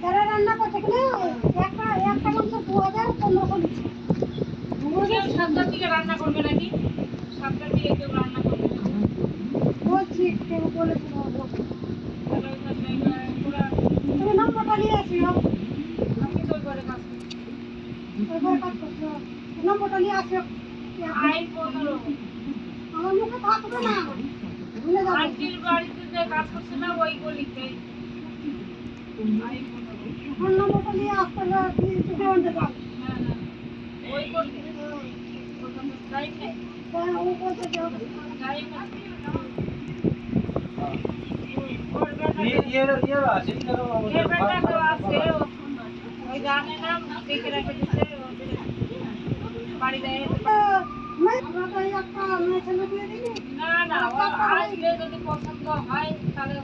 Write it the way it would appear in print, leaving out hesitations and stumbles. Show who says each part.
Speaker 1: যারা রান্না করছে কিনা একটা একটা মাংস 2500-1500 দিচ্ছে।
Speaker 2: কেউ 7টার দিকে রান্না করবে নাকি? 7টার দিকে কেউ রান্না করবে না।
Speaker 1: বলছি কেউ বলেছিল
Speaker 2: তাহলে ওই জায়গায় পুরা
Speaker 1: তুমি নম্বরটা নিয়ে আসিও।
Speaker 2: আমি তো ওই ঘরে কাজ করছি।
Speaker 1: ওই ঘরে কাজ করছো, নম্বরটা নিয়ে আসিও।
Speaker 2: আইন 15
Speaker 1: আমার মুখে থাকবে না, ভুলে যাবে।
Speaker 2: আন্টির বাড়িতে যে কাজ করছে না ওই গলিতে আইন 15
Speaker 1: ফোন নম্বরটা নিয়ে আসতে হবে, তুমি আনতে যাও।
Speaker 2: হ্যাঁ হ্যাঁ ওই করতে টাইম নেই
Speaker 1: হ্যাঁ, ও বলছে যে হবে।
Speaker 2: টাইম এর বেটা তো আছে ওই জানে না দেখে রেখে দিচ্ছে বাড়ি দেয়
Speaker 1: আমরা তো এই একটা মেয়ে ছেলে দিয়ে দিলি।
Speaker 2: না না ও আসলে যদি পছন্দ হয় তাহলে